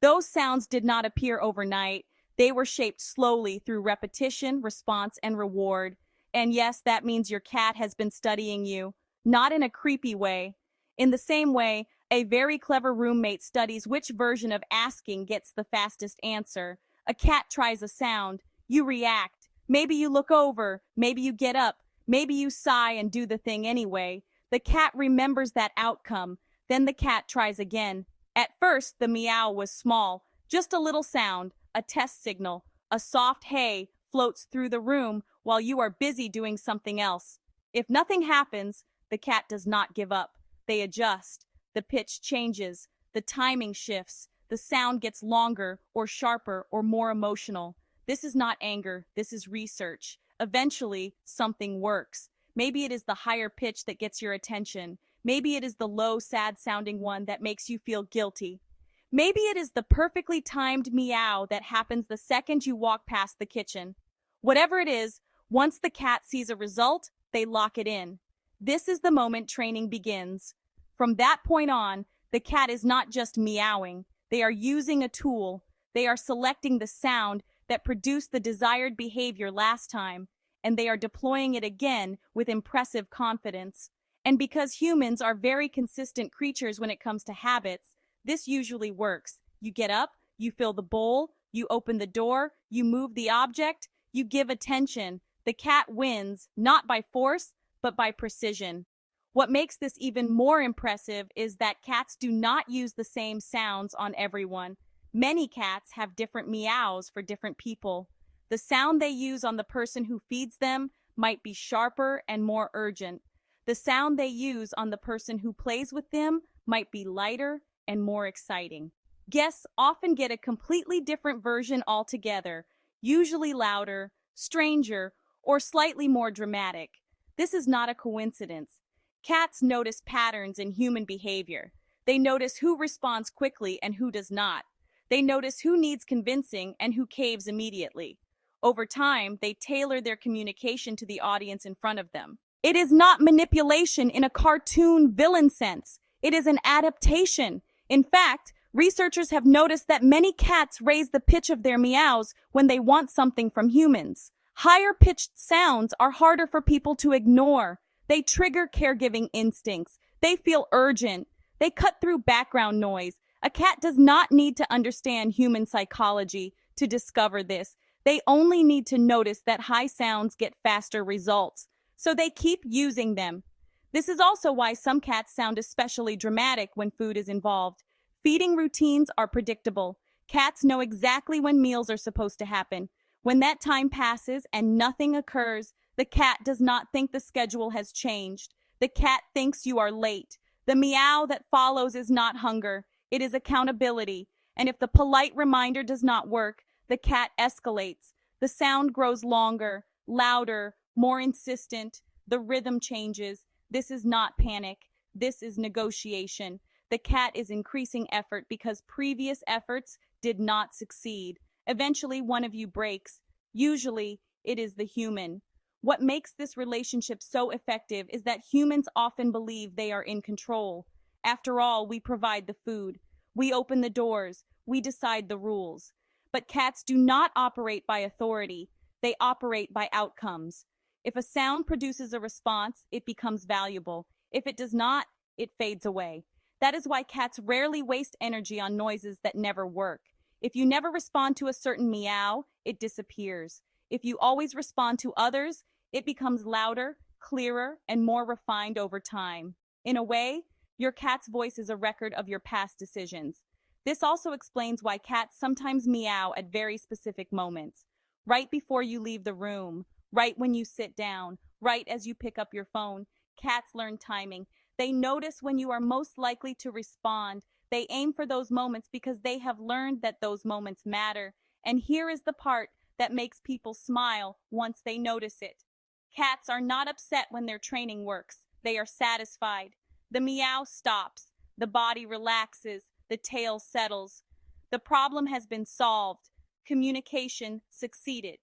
Those sounds did not appear overnight. They were shaped slowly through repetition, response, and reward. And yes, that means your cat has been studying you, not in a creepy way. In the same way, a very clever roommate studies which version of asking gets the fastest answer. A cat tries a sound. You react. Maybe you look over. Maybe you get up. Maybe you sigh and do the thing anyway. The cat remembers that outcome. Then the cat tries again. At first, the meow was small, just a little sound, a test signal. A soft hey floats through the room while you are busy doing something else. If nothing happens, the cat does not give up. They adjust. The pitch changes. The timing shifts. The sound gets longer or sharper or more emotional. This is not anger. This is research. Eventually, something works. Maybe it is the higher pitch that gets your attention. Maybe it is the low, sad-sounding one that makes you feel guilty. Maybe it is the perfectly timed meow that happens the second you walk past the kitchen. Whatever it is, once the cat sees a result, they lock it in. This is the moment training begins. From that point on, the cat is not just meowing. They are using a tool. They are selecting the sound that produced the desired behavior last time, and they are deploying it again with impressive confidence. And because humans are very consistent creatures when it comes to habits, this usually works. You get up, you fill the bowl, you open the door, you move the object, you give attention. The cat wins, not by force, but by precision. What makes this even more impressive is that cats do not use the same sounds on everyone. Many cats have different meows for different people. The sound they use on the person who feeds them might be sharper and more urgent. The sound they use on the person who plays with them might be lighter and more exciting. Guests often get a completely different version altogether, usually louder, stranger, or slightly more dramatic. This is not a coincidence. Cats notice patterns in human behavior. They notice who responds quickly and who does not. They notice who needs convincing and who caves immediately. Over time, they tailor their communication to the audience in front of them. It is not manipulation in a cartoon villain sense. It is an adaptation. In fact, researchers have noticed that many cats raise the pitch of their meows when they want something from humans. Higher pitched sounds are harder for people to ignore. They trigger caregiving instincts. They feel urgent. They cut through background noise. A cat does not need to understand human psychology to discover this. They only need to notice that high sounds get faster results. So they keep using them. This is also why some cats sound especially dramatic when food is involved. Feeding routines are predictable. Cats know exactly when meals are supposed to happen. When that time passes and nothing occurs, the cat does not think the schedule has changed. The cat thinks you are late. The meow that follows is not hunger. It is accountability. And if the polite reminder does not work, the cat escalates. The sound grows longer, louder, more insistent. The rhythm changes. This is not panic. This is negotiation. The cat is increasing effort because previous efforts did not succeed. Eventually, one of you breaks. Usually, it is the human. What makes this relationship so effective is that humans often believe they are in control. After all, we provide the food. We open the doors. We decide the rules. But cats do not operate by authority. They operate by outcomes. If a sound produces a response, it becomes valuable. If it does not, it fades away. That is why cats rarely waste energy on noises that never work. If you never respond to a certain meow, it disappears. If you always respond to others, it becomes louder, clearer, and more refined over time. In a way, your cat's voice is a record of your past decisions. This also explains why cats sometimes meow at very specific moments. Right before you leave the room, right when you sit down, right as you pick up your phone. Cats learn timing. They notice when you are most likely to respond. They aim for those moments because they have learned that those moments matter. And here is the part that makes people smile once they notice it. Cats are not upset when their training works. They are satisfied. The meow stops. The body relaxes. The tail settles. The problem has been solved. Communication succeeded.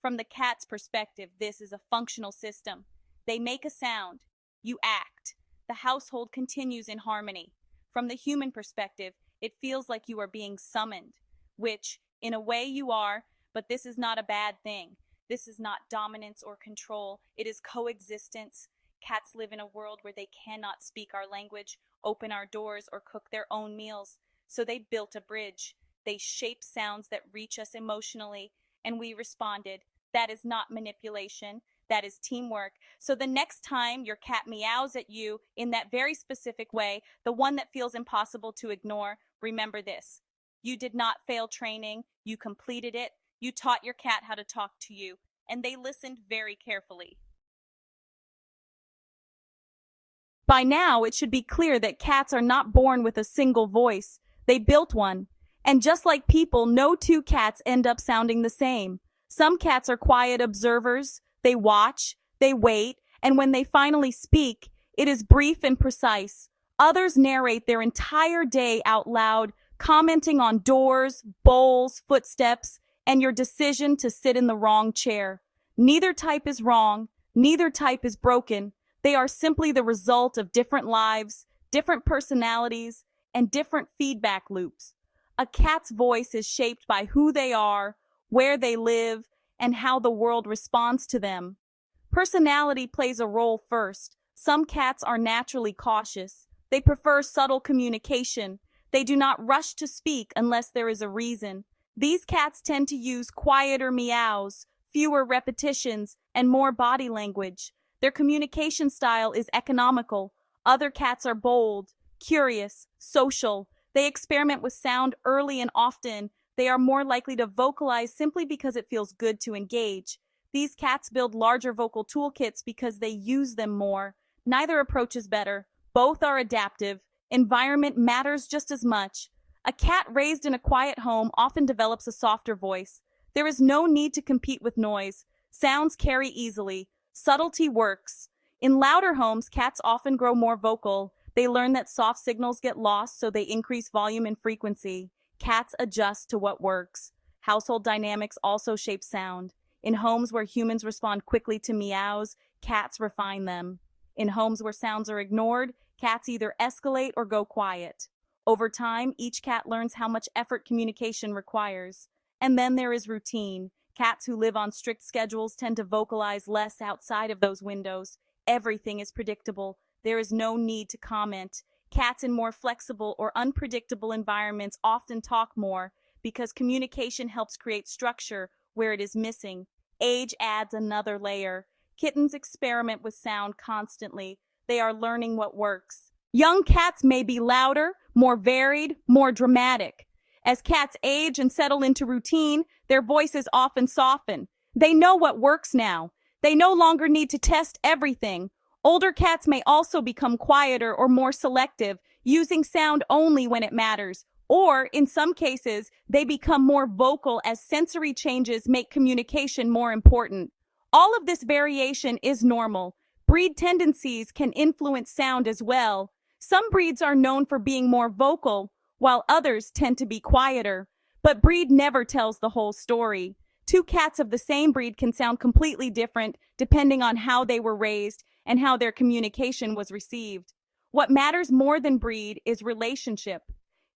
From the cat's perspective, this is a functional system. They make a sound. You act. The household continues in harmony. From the human perspective, it feels like you are being summoned, which, in a way, you are, but this is not a bad thing. This is not dominance or control. It is coexistence. Cats live in a world where they cannot speak our language, open our doors, or cook their own meals. So they built a bridge. They shaped sounds that reach us emotionally, and we responded. That is not manipulation. That is teamwork. So the next time your cat meows at you in that very specific way, the one that feels impossible to ignore, remember this. You did not fail training. You completed it. You taught your cat how to talk to you, and they listened very carefully. By now, it should be clear that cats are not born with a single voice. They built one. And just like people, no two cats end up sounding the same. Some cats are quiet observers. They watch, they wait, and when they finally speak, it is brief and precise. Others narrate their entire day out loud, commenting on doors, bowls, footsteps, and your decision to sit in the wrong chair. Neither type is wrong. Neither type is broken. They are simply the result of different lives, different personalities, and different feedback loops. A cat's voice is shaped by who they are, where they live, and how the world responds to them. Personality plays a role first. Some cats are naturally cautious. They prefer subtle communication. They do not rush to speak unless there is a reason. These cats tend to use quieter meows, fewer repetitions, and more body language. Their communication style is economical. Other cats are bold, curious, social. They experiment with sound early and often. They are more likely to vocalize simply because it feels good to engage. These cats build larger vocal toolkits because they use them more. Neither approach is better. Both are adaptive. Environment matters just as much. A cat raised in a quiet home often develops a softer voice. There is no need to compete with noise. Sounds carry easily. Subtlety works. In louder homes, cats often grow more vocal. They learn that soft signals get lost, so they increase volume and frequency. Cats adjust to what works. Household dynamics also shape sound. In homes where humans respond quickly to meows, cats refine them. In homes where sounds are ignored, cats either escalate or go quiet. Over time, each cat learns how much effort communication requires. And then there is routine. Cats who live on strict schedules tend to vocalize less outside of those windows. Everything is predictable. There is no need to comment. Cats in more flexible or unpredictable environments often talk more because communication helps create structure where it is missing. Age adds another layer. Kittens experiment with sound constantly. They are learning what works. Young cats may be louder, more varied, more dramatic. As cats age and settle into routine, their voices often soften. They know what works now. They no longer need to test everything. Older cats may also become quieter or more selective, using sound only when it matters. Or, in some cases, they become more vocal as sensory changes make communication more important. All of this variation is normal. Breed tendencies can influence sound as well. Some breeds are known for being more vocal, while others tend to be quieter. But breed never tells the whole story. Two cats of the same breed can sound completely different depending on how they were raised and how their communication was received. What matters more than breed is relationship.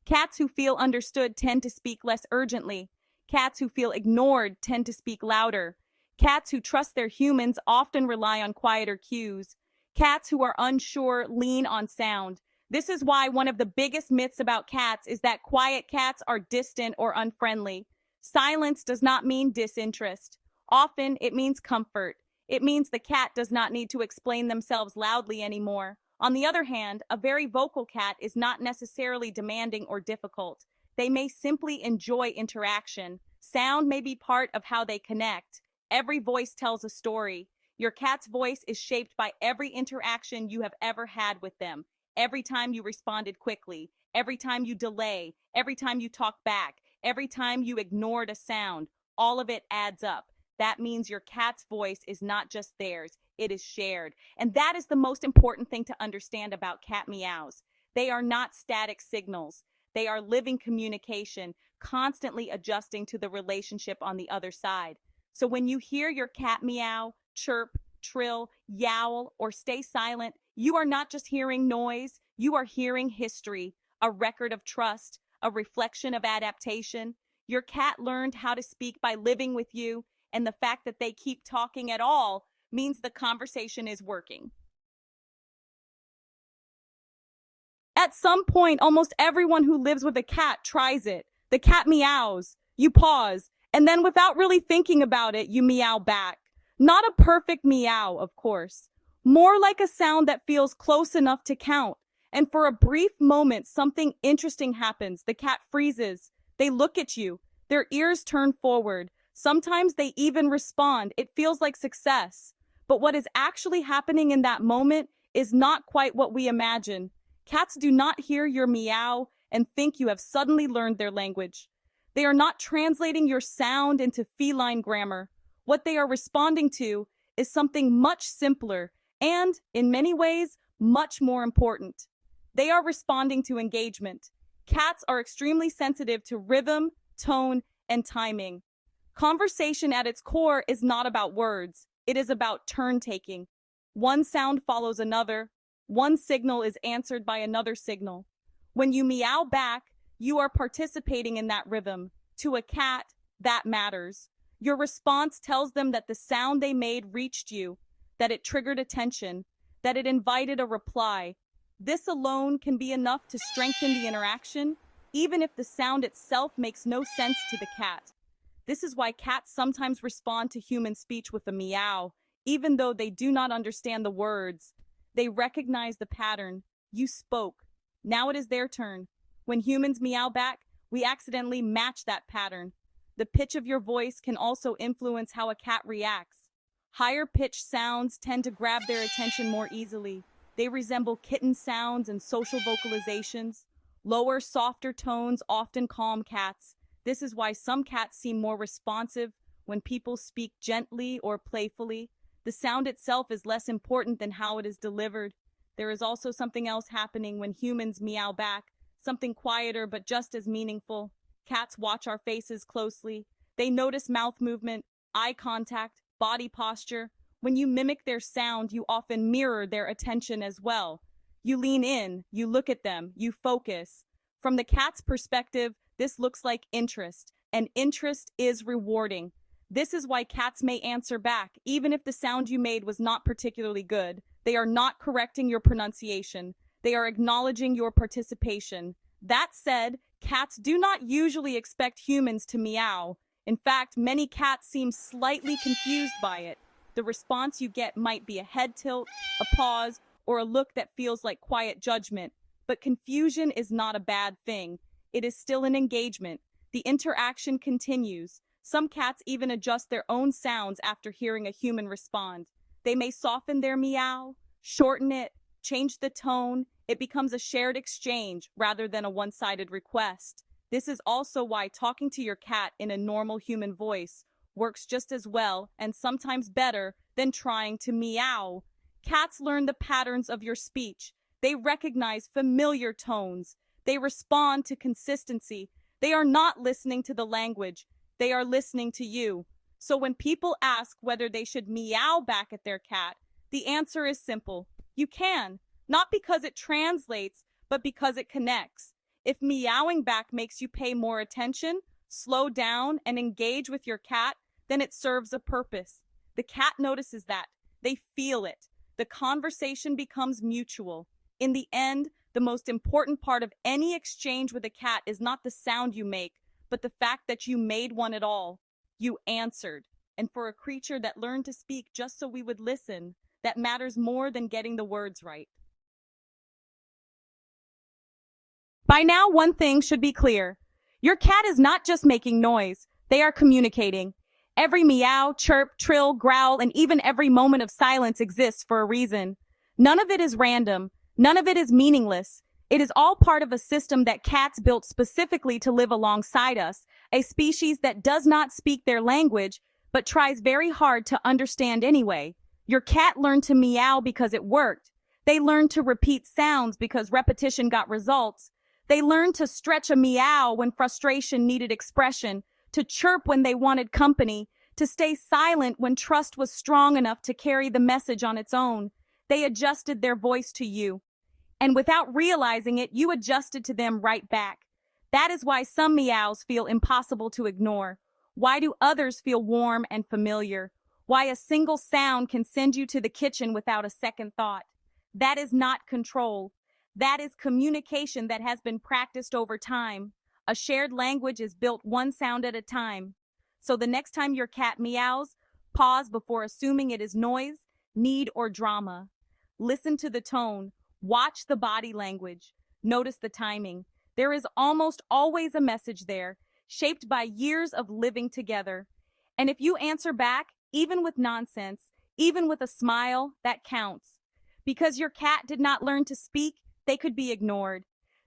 Cats who feel understood tend to speak less urgently. Cats who feel ignored tend to speak louder. Cats who trust their humans often rely on quieter cues. Cats who are unsure lean on sound. This is why one of the biggest myths about cats is that quiet cats are distant or unfriendly. Silence does not mean disinterest. Often, it means comfort. It means the cat does not need to explain themselves loudly anymore. On the other hand, a very vocal cat is not necessarily demanding or difficult. They may simply enjoy interaction. Sound may be part of how they connect. Every voice tells a story. Your cat's voice is shaped by every interaction you have ever had with them. Every time you responded quickly, every time you delay, every time you talk back, every time you ignored a sound, all of it adds up. That means your cat's voice is not just theirs, it is shared. And that is the most important thing to understand about cat meows. They are not static signals. They are living communication, constantly adjusting to the relationship on the other side. So when you hear your cat meow, chirp, trill, yowl, or stay silent, you are not just hearing noise, you are hearing history, a record of trust, a reflection of adaptation. Your cat learned how to speak by living with you, and the fact that they keep talking at all means the conversation is working. At some point, almost everyone who lives with a cat tries it. The cat meows. You pause, and then without really thinking about it, you meow back. Not a perfect meow, of course. More like a sound that feels close enough to count. And for a brief moment, something interesting happens. The cat freezes. They look at you. Their ears turn forward. Sometimes they even respond. It feels like success. But what is actually happening in that moment is not quite what we imagine. Cats do not hear your meow and think you have suddenly learned their language. They are not translating your sound into feline grammar. What they are responding to is something much simpler and, in many ways, much more important. They are responding to engagement. Cats are extremely sensitive to rhythm, tone, and timing. Conversation at its core is not about words. It is about turn-taking. One sound follows another. One signal is answered by another signal. When you meow back, you are participating in that rhythm. To a cat, that matters. Your response tells them that the sound they made reached you, that it triggered attention, that it invited a reply. This alone can be enough to strengthen the interaction, even if the sound itself makes no sense to the cat. This is why cats sometimes respond to human speech with a meow, even though they do not understand the words. They recognize the pattern. You spoke. Now it is their turn. When humans meow back, we accidentally match that pattern. The pitch of your voice can also influence how a cat reacts. Higher pitched sounds tend to grab their attention more easily. They resemble kitten sounds and social vocalizations. Lower, softer tones often calm cats. This is why some cats seem more responsive when people speak gently or playfully. The sound itself is less important than how it is delivered. There is also something else happening when humans meow back, something quieter but just as meaningful. Cats watch our faces closely. They notice mouth movement, eye contact, body posture. When you mimic their sound, you often mirror their attention as well. You lean in, you look at them, you focus. From the cat's perspective, this looks like interest, and interest is rewarding. This is why cats may answer back, even if the sound you made was not particularly good. They are not correcting your pronunciation. They are acknowledging your participation. That said, cats do not usually expect humans to meow. In fact, many cats seem slightly confused by it. The response you get might be a head tilt, a pause, or a look that feels like quiet judgment. But confusion is not a bad thing. It is still an engagement. The interaction continues. Some cats even adjust their own sounds after hearing a human respond. They may soften their meow, shorten it, change the tone. It becomes a shared exchange rather than a one-sided request. This is also why talking to your cat in a normal human voice works just as well and sometimes better than trying to meow. Cats learn the patterns of your speech. They recognize familiar tones. They respond to consistency. They are not listening to the language. They are listening to you. So when people ask whether they should meow back at their cat, the answer is simple. You can. Not because it translates, but because it connects. If meowing back makes you pay more attention, slow down, and engage with your cat, then it serves a purpose. The cat notices that. They feel it. The conversation becomes mutual. In the end, the most important part of any exchange with a cat is not the sound you make, but the fact that you made one at all. You answered. And for a creature that learned to speak just so we would listen, that matters more than getting the words right. By now, one thing should be clear. Your cat is not just making noise, they are communicating. Every meow, chirp, trill, growl, and even every moment of silence exists for a reason. None of it is random. None of it is meaningless. It is all part of a system that cats built specifically to live alongside us, a species that does not speak their language, but tries very hard to understand anyway. Your cat learned to meow because it worked. They learned to repeat sounds because repetition got results. They learned to stretch a meow when frustration needed expression, to chirp when they wanted company, to stay silent when trust was strong enough to carry the message on its own. They adjusted their voice to you. And without realizing it, you adjusted to them right back. That is why some meows feel impossible to ignore. Why do others feel warm and familiar? Why a single sound can send you to the kitchen without a second thought. That is not control. That is communication that has been practiced over time. A shared language is built one sound at a time. So the next time your cat meows, pause before assuming it is noise, need, or drama. Listen to the tone. Watch the body language. Notice the timing. There is almost always a message there, shaped by years of living together. And if you answer back, even with nonsense, even with a smile, that counts. Because your cat did not learn to speak, they could be ignored.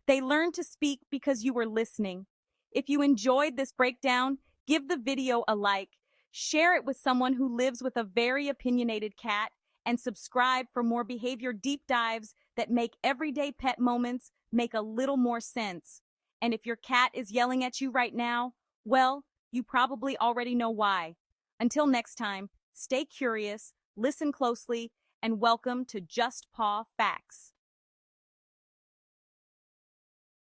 They learned to speak because you were listening. If you enjoyed this breakdown, give the video a like, share it with someone who lives with a very opinionated cat, and subscribe for more behavior deep dives that make everyday pet moments make a little more sense. And if your cat is yelling at you right now, well, you probably already know why. Until next time, stay curious, listen closely, and welcome to Just Paw Facts.